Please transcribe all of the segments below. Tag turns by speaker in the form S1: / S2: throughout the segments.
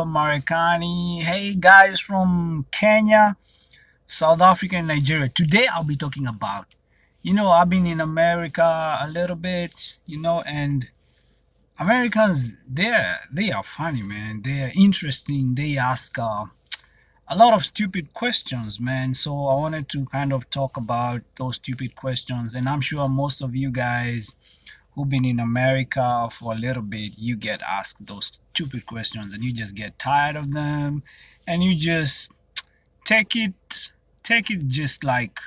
S1: Marekani. Hey guys from Kenya, South Africa, and Nigeria. Today I'll be talking about, I've been in America a little bit, and Americans, they are funny, man. They are interesting. They ask a lot of stupid questions, man. So I wanted to kind of talk about those stupid questions, and I'm sure most of you guys who've been in America for a little bit, you get asked those stupid questions and you just get tired of them and you just take it take it just like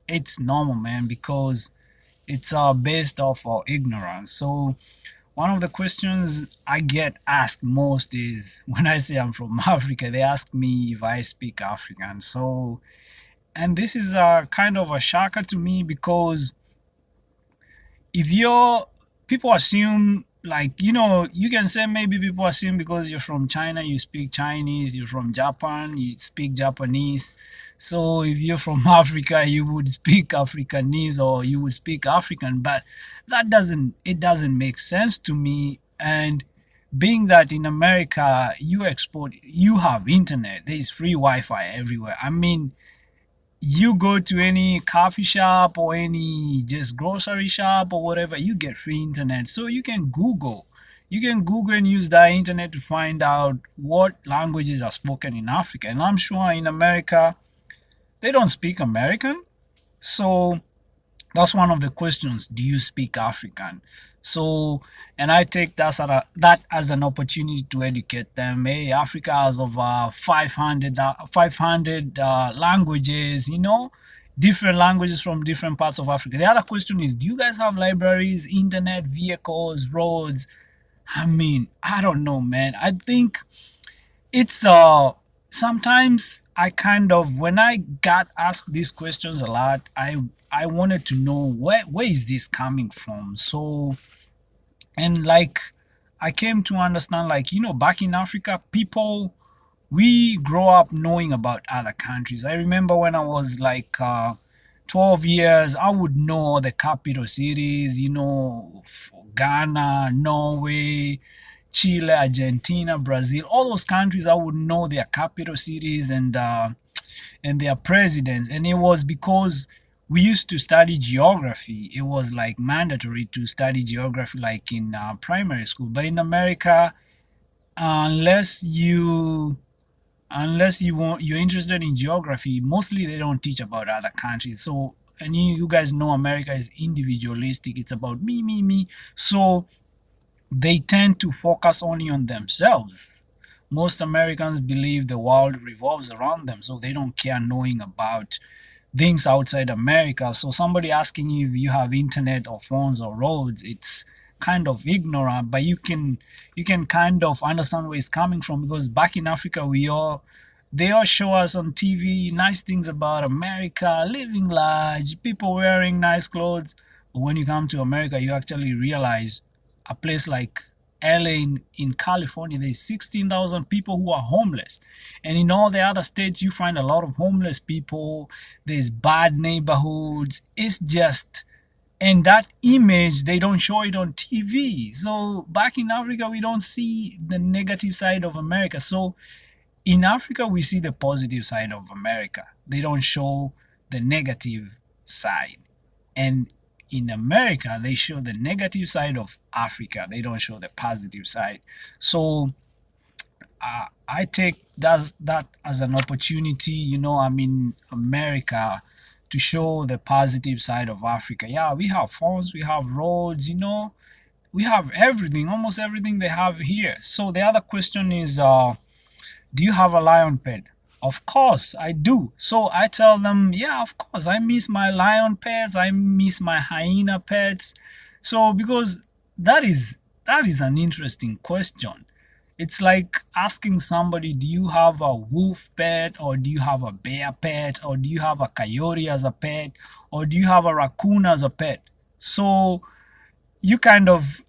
S1: it's normal, man, because it's based off our ignorance. So one of the questions I get asked most is when I say I'm from Africa, they ask me if I speak African. So, and this is a kind of a shocker to me because if you're people assume, like, you can say maybe people assume because you're from China you speak Chinese, you're from Japan you speak Japanese, so if you're from Africa you would speak Africanese or you would speak African, but it doesn't make sense to me. And being that in America you have internet, there's free Wi-Fi everywhere. I mean, you go to any coffee shop or any just grocery shop or whatever, you get free internet. So you can google and use that internet to find out what languages are spoken in Africa. And I'm sure in America they don't speak American. So that's one of the questions: do you speak African? So, and I take that as an opportunity to educate them. Hey, Africa has over 500 languages, different languages from different parts of Africa. The other question is, do you guys have libraries, internet, vehicles, roads? I mean, I don't know, man. I think it's sometimes I kind of, when I got asked these questions a lot, I wanted to know where is this coming from. So, and like, I came to understand, like, back in Africa, people, we grow up knowing about other countries. I remember when I was like 12 years, I would know the capital cities, Ghana, Norway, Chile, Argentina, Brazil, all those countries. I would know their capital cities and their presidents. And it was because we used to study geography. It was like mandatory to study geography, like in primary school. But in America, unless you're interested in geography, mostly they don't teach about other countries. So, and you guys know America is individualistic. It's about me, me, me. So they tend to focus only on themselves. Most Americans believe the world revolves around them, so they don't care knowing about things outside America. So somebody asking you if you have internet or phones or roads, it's kind of ignorant, but you can kind of understand where it's coming from, because back in Africa they all show us on TV nice things about America, living large, people wearing nice clothes. But when you come to America, you actually realize a place like LA in California, there's 16,000 people who are homeless. And in all the other states, you find a lot of homeless people. There's bad neighborhoods. It's just, and that image, they don't show it on TV. So back in Africa, we don't see the negative side of America. So in Africa, we see the positive side of America. They don't show the negative side. And in America, they show the negative side of Africa. They don't show the positive side. So I take that as an opportunity, I'm in America, to show the positive side of Africa. Yeah, we have phones, we have roads, we have everything, almost everything they have here. So the other question is, do you have a lion pet? Of course I do. So I tell them, yeah, of course I miss my lion pets, I miss my hyena pets. So because that is an interesting question. It's like asking somebody, do you have a wolf pet, or do you have a bear pet, or do you have a coyote as a pet, or do you have a raccoon as a pet? So you kind of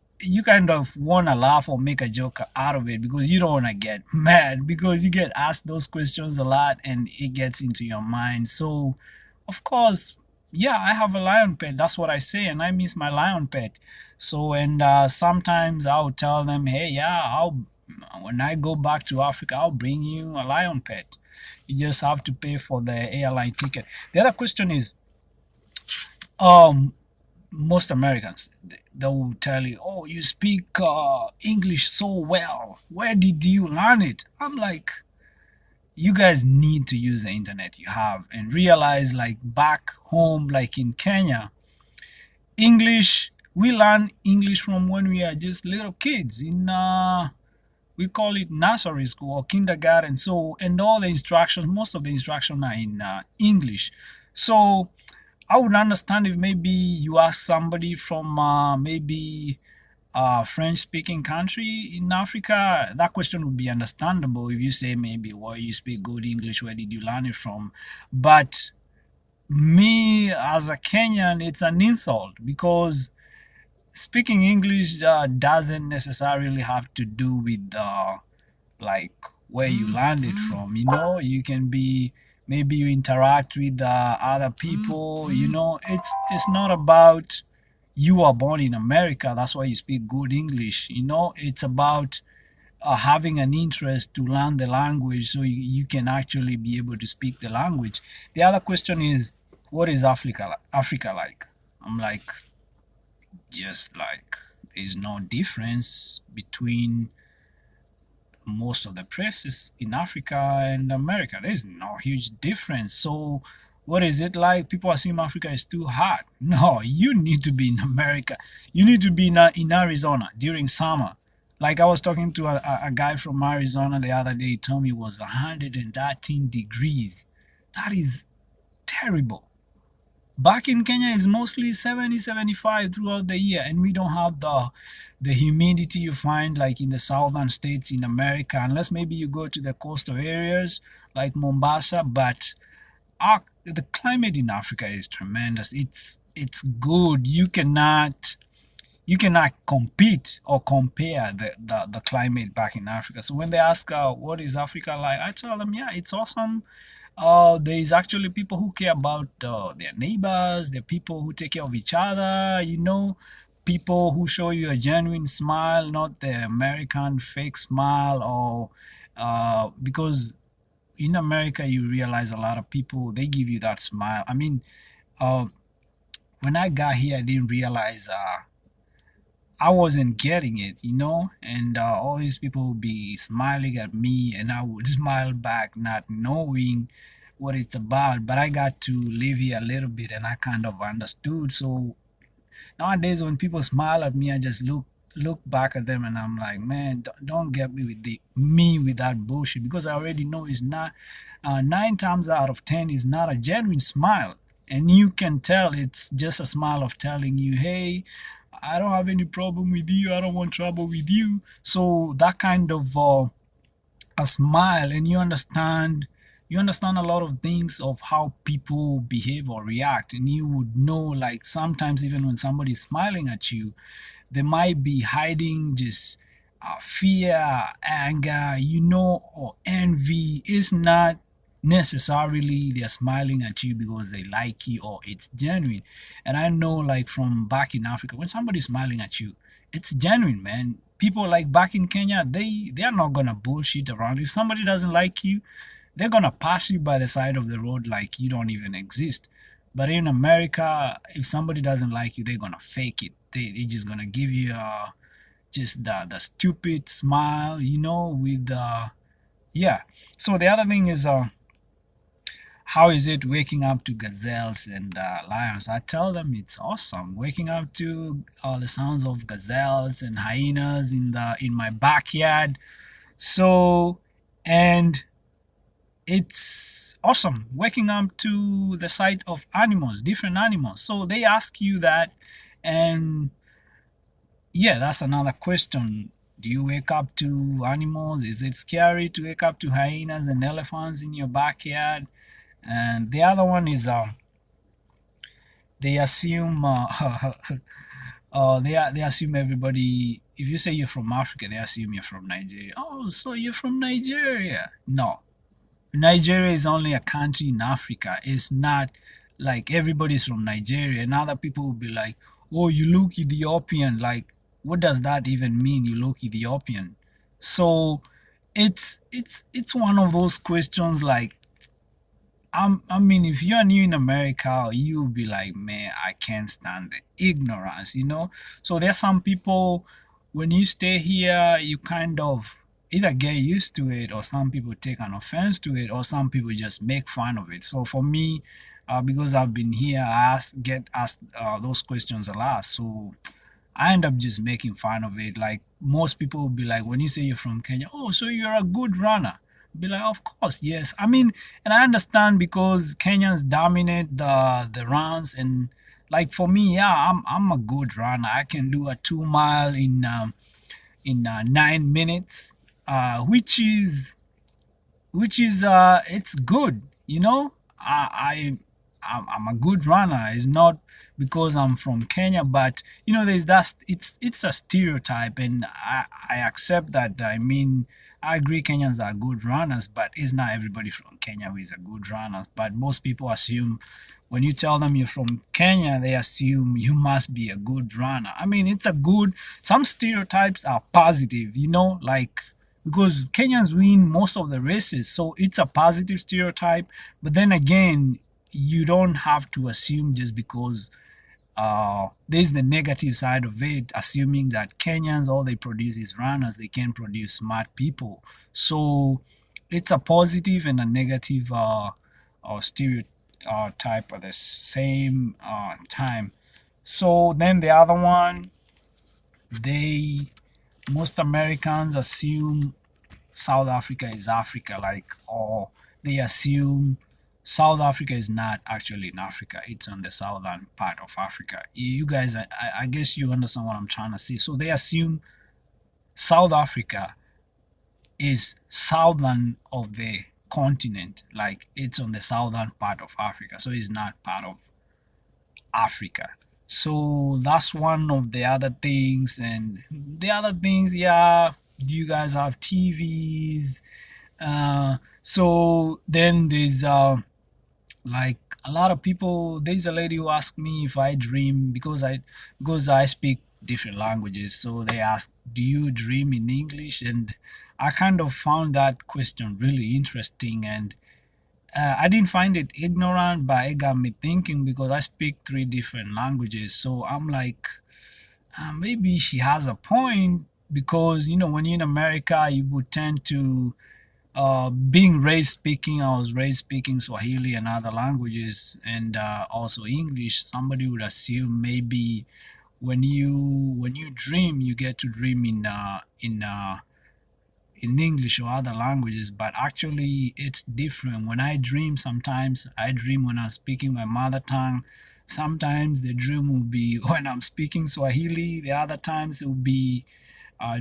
S1: want to laugh or make a joke out of it, because you don't want to get mad, because you get asked those questions a lot and it gets into your mind. So of course, yeah, I have a lion pet, that's what I say, and I miss my lion pet. So, and sometimes I'll tell them, hey, yeah, When I go back to Africa, I'll bring you a lion pet. You just have to pay for the airline ticket. The other question is, um, most Americans, they will tell you, "Oh, you speak English so well. Where did you learn it?" I'm like, you guys need to use the internet you have and realize, like back home, like in Kenya, English, we learn English from when we are just little kids in we call it nursery school or kindergarten. So, and all the instructions, most of the instructions are in English. So I would understand if maybe you ask somebody from maybe a French speaking country in Africa, that question would be understandable if you say maybe, well, you speak good English, where did you learn it from? But me as a Kenyan, it's an insult because speaking English doesn't necessarily have to do with like where you landed from. You know, you can be, maybe you interact with other people. You know, it's not about you are born in America, that's why you speak good English. You know, it's about having an interest to learn the language so you can actually be able to speak the language. The other question is, what is Africa like? I'm like, just like there's no difference between most of the places in Africa and America. There's no huge difference. So what is it like? People assume Africa is too hot. No, you need to be in America. You need to be in Arizona during summer. Like I was talking to a guy from Arizona the other day. He told me it was 113 degrees. That is terrible. Back in Kenya is mostly 70, 75 throughout the year, and we don't have the humidity you find like in the southern states in America, unless maybe you go to the coastal areas like Mombasa. But the climate in Africa is tremendous. It's good. You cannot compete or compare the climate back in Africa. So when they ask what is Africa like, I tell them, yeah, it's awesome. There is actually people who care about their neighbors, the people who take care of each other, you know, people who show you a genuine smile, not the American fake smile. Or because in America you realize a lot of people, they give you that smile. I mean, uh, when I got here, I didn't realize I wasn't getting it, you know, and all these people would be smiling at me, and I would smile back, not knowing what it's about. But I got to live here a little bit, and I kind of understood. So nowadays, when people smile at me, I just look back at them, and I'm like, man, don't get me with that bullshit, because I already know it's not. 9 times out of 10 is not a genuine smile, and you can tell it's just a smile of telling you, hey, I don't have any problem with you. I don't want trouble with you. So that kind of a smile, and you understand a lot of things of how people behave or react, and you would know, like sometimes even when somebody's smiling at you, they might be hiding just fear, anger, or envy. Is not necessarily they're smiling at you because they like you or it's genuine. And I know, like from back in Africa, when somebody's smiling at you, it's genuine, man. People like back in Kenya, they are not gonna bullshit around. If somebody doesn't like you, they're gonna pass you by the side of the road like you don't even exist. But in America, if somebody doesn't like you, they're gonna fake it. They're just gonna give you just the stupid smile, with yeah. So the other thing is, how is it waking up to gazelles and lions? I tell them it's awesome waking up to the sounds of gazelles and hyenas in my backyard. So, and it's awesome waking up to the sight of animals, different animals. So they ask you that, and yeah, that's another question. Do you wake up to animals? Is it scary to wake up to hyenas and elephants in your backyard? And the other one is, they assume they assume everybody. If you say you're from Africa, they assume you're from Nigeria. Oh, so you're from Nigeria? No, Nigeria is only a country in Africa. It's not like everybody's from Nigeria. And other people will be like, oh, you look Ethiopian. Like, what does that even mean? You look Ethiopian. So it's one of those questions like I mean, if you're new in America, you'll be like, man, I can't stand the ignorance, you know? So there's some people, when you stay here, you kind of either get used to it, or some people take an offense to it, or some people just make fun of it. So for me, because I've been here, get asked those questions a lot. So I end up just making fun of it. Like most people will be like, when you say you're from Kenya, oh, so you're a good runner. Be like, of course, yes. I mean, and I understand because Kenyans dominate the runs, and like for me, yeah, I'm a good runner. I can do a 2 mile in 9 minutes, which is it's good, you know. I'm a good runner. It's not because I'm from Kenya, but you know, there's that. It's a stereotype, and I accept that. I mean, I agree Kenyans are good runners, but it's not everybody from Kenya who is a good runner. But most people assume when you tell them you're from Kenya, they assume you must be a good runner. I mean, it's a good. Some stereotypes are positive, you know, like because Kenyans win most of the races, so it's a positive stereotype. But then again, you don't have to assume just because there's the negative side of it, assuming that Kenyans all they produce is runners, they can produce smart people. So it's a positive and a negative stereotype at the same time. So then the other one, they most Americans assume South Africa is Africa, like, or they assume South Africa is not actually in Africa. It's on the southern part of Africa. You guys, I guess you understand what I'm trying to say. So they assume South Africa is southern of the continent, like it's on the southern part of Africa. So it's not part of Africa. So that's one of the other things. And the other things, yeah, do you guys have TVs? So then there's like a lot of people. There's a lady who asked me if I dream because I speak different languages. So they ask, "Do you dream in English?" And I kind of found that question really interesting, and I didn't find it ignorant, but it got me thinking because I speak three different languages. So I'm like, maybe she has a point because you know when you're in America, you would tend to being raised speaking, I was raised speaking Swahili and other languages, and also English. Somebody would assume maybe when you dream, you get to dream in English or other languages, but actually it's different. When I dream, sometimes I dream when I'm speaking my mother tongue. Sometimes the dream will be when I'm speaking Swahili. The other times it will be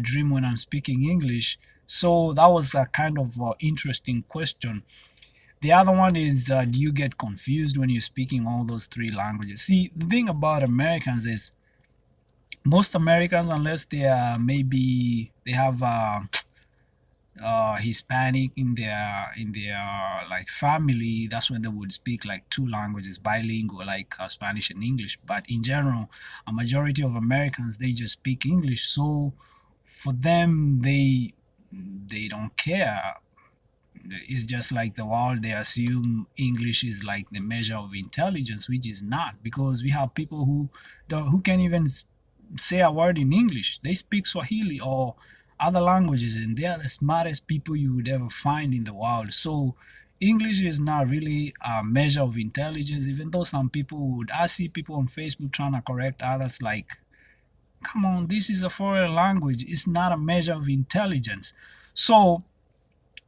S1: dream when I'm speaking English. So that was a kind of interesting question. The other one is, do you get confused when you're speaking all those three languages? See, the thing about Americans is most Americans, unless they are maybe they have Hispanic in their like family, that's when they would speak like two languages, bilingual, like Spanish and English. But in general, a majority of Americans they just speak English. So for them, they don't care. It's just like the world. They assume English is like the measure of intelligence, which is not, because we have people who can't even say a word in English. They speak Swahili or other languages, and they are the smartest people you would ever find in the world. So English is not really a measure of intelligence, even though some people would. I see people on Facebook trying to correct others like, come on, this is a foreign language. It's not a measure of intelligence. So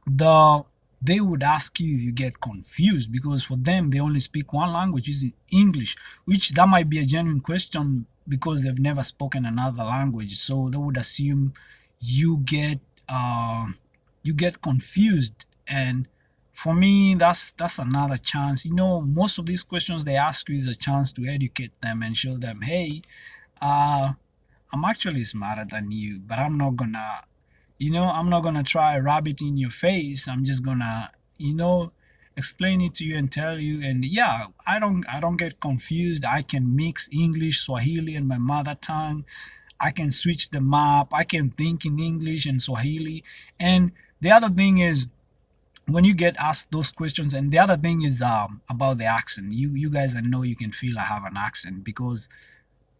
S1: the they would ask you if you get confused, because for them they only speak one language, is English, which that might be a genuine question because they've never spoken another language. So they would assume you get uh, you get confused. And for me, that's another chance. You know, most of these questions they ask you is a chance to educate them and show them, hey, uh, I'm actually smarter than you, but I'm not gonna try rub it in your face. I'm just gonna, explain it to you and tell you. And yeah, I don't get confused. I can mix English, Swahili, and my mother tongue. I can switch the map. I can think in English and Swahili. And the other thing is, when you get asked those questions, and the other thing is about the accent. You guys, I know you can feel I have an accent because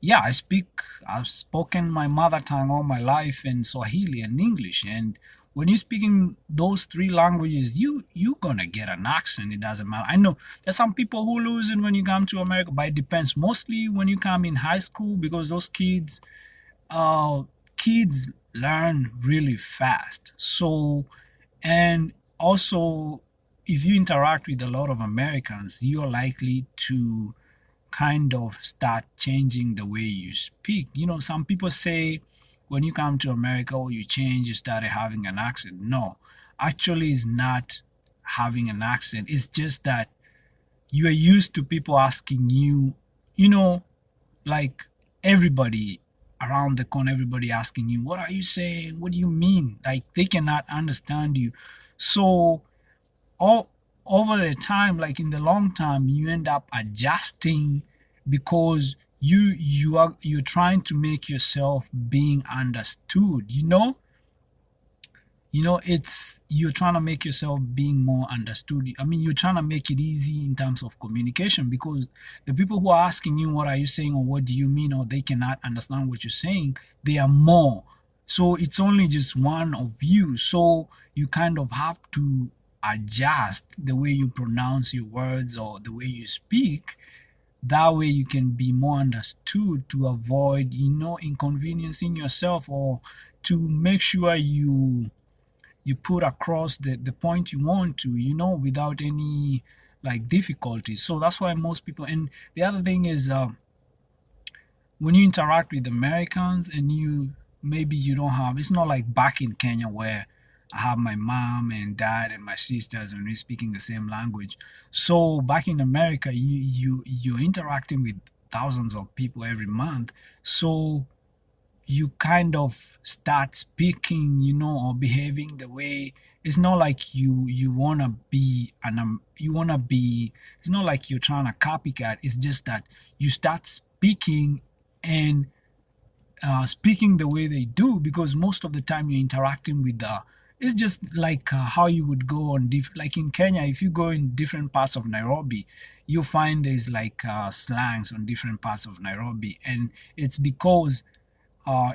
S1: yeah, I've spoken my mother tongue all my life in Swahili and English. And when you're speaking those three languages, you gonna get an accent. It doesn't matter. I know there's some people who lose it when you come to America, but it depends. Mostly when you come in high school, because those uh, kids learn really fast. So, and also, if you interact with a lot of Americans, you're likely to kind of start changing the way you speak. You know, some people say when you come to America or you change, you started having an accent. No, actually, it's not having an accent. It's just that you are used to people asking you, you know, like everybody around the corner, everybody asking you, what are you saying? What do you mean? Like they cannot understand you. So all over the time, like in the long term, you end up adjusting because you're trying to make yourself being understood, it's you're trying to make yourself being more understood. I mean, you're trying to make it easy in terms of communication, because the people who are asking you what are you saying or what do you mean, or they cannot understand what you're saying, they are more. So it's only just one of you, so you kind of have to adjust the way you pronounce your words or the way you speak. That way you can be more understood, to avoid inconveniencing yourself, or to make sure you put across the point you want to, without any like difficulty. So that's why most people. And the other thing is, when you interact with Americans, and maybe you don't have, it's not like back in Kenya where I have my mom and dad and my sisters and we're speaking the same language. So back in America, you're interacting with thousands of people every month. So you kind of start speaking, or behaving the way. It's not like you wanna be you wanna be. It's not like you're trying to copycat. It's just that you start speaking, and speaking the way they do, because most of the time you're interacting with the. It's just like how you would go on like in Kenya. If you go in different parts of Nairobi, you find there's like slangs on different parts of Nairobi, and it's because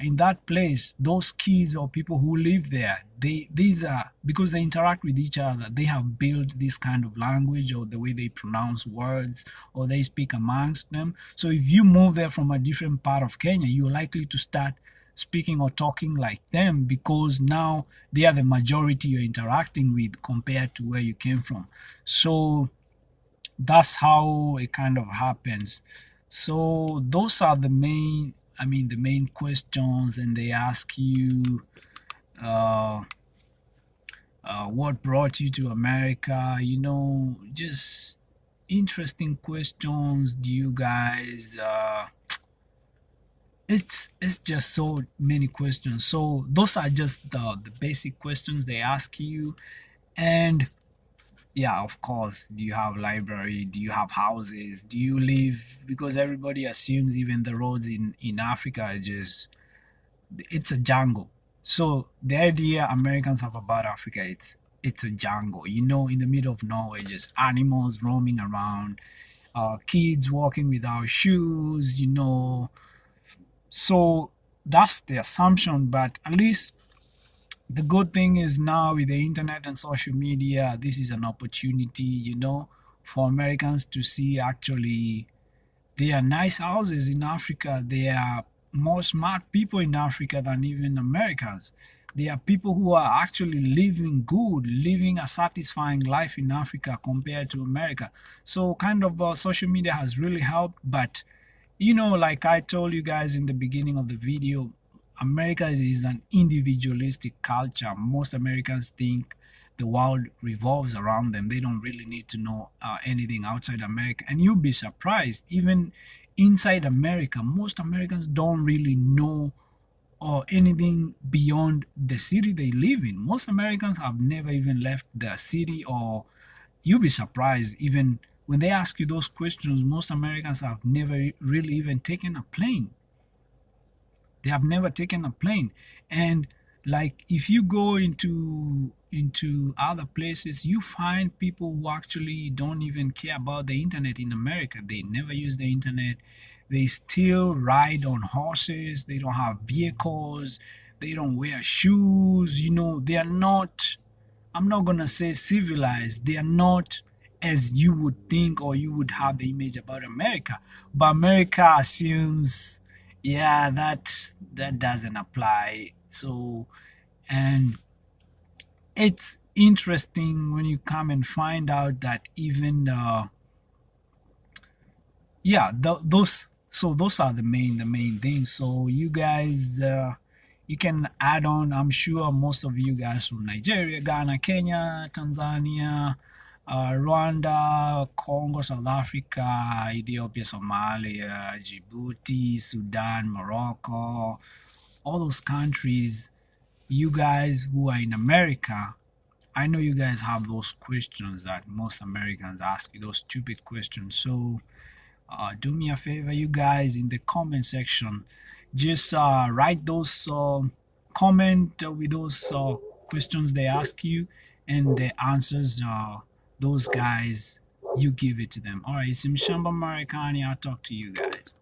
S1: in that place, those kids or people who live there, these are because they interact with each other. They have built this kind of language, or the way they pronounce words, or they speak amongst them. So if you move there from a different part of Kenya, you're likely to start speaking or talking like them, because now they are the majority you're interacting with compared to where you came from. So that's how it kind of happens. So those are the main questions. And they ask you, uh, what brought you to America, just interesting questions. Do you guys, it's just so many questions. So those are just the basic questions they ask you. And yeah, of course, do you have library? Do you have houses? Do you live? Because everybody assumes even the roads in Africa are just, it's a jungle. So the idea Americans have about Africa, it's a jungle. In the middle of nowhere, just animals roaming around, kids walking without shoes. So that's the assumption. But at least the good thing is, now with the internet and social media, this is an opportunity, for Americans to see actually there are nice houses in Africa. There are more smart people in Africa than even Americans. There are people who are actually living good, living a satisfying life in Africa compared to America. So kind of social media has really helped. But like I told you guys in the beginning of the video, America is an individualistic culture. Most Americans think the world revolves around them. They don't really need to know anything outside America. And you'll be surprised, even inside America, most Americans don't really know or anything beyond the city they live in. Most Americans have never even left their city, or you'll be surprised, even when they ask you those questions, most Americans have never really even taken a plane. They have never taken a plane. And like if you go into other places, you find people who actually don't even care about the internet in America. They never use the internet. They still ride on horses. They don't have vehicles. They don't wear shoes. They are not, I'm not gonna say civilized. They are not as you would think or you would have the image about America. But America assumes, yeah, that doesn't apply. So, and it's interesting when you come and find out that even yeah, those are the main things. So you guys, you can add on. I'm sure most of you guys from Nigeria, Ghana, Kenya, Tanzania, Rwanda, Congo, South Africa, Ethiopia, Somalia, Djibouti, Sudan, Morocco, all those countries. You guys who are in America, I know you guys have those questions that most Americans ask you, those stupid questions. So do me a favor, you guys, in the comment section, just write those comment with those questions they ask you, and the answers, those guys, you give it to them. All right, it's Mshamba Marekani. I'll talk to you guys.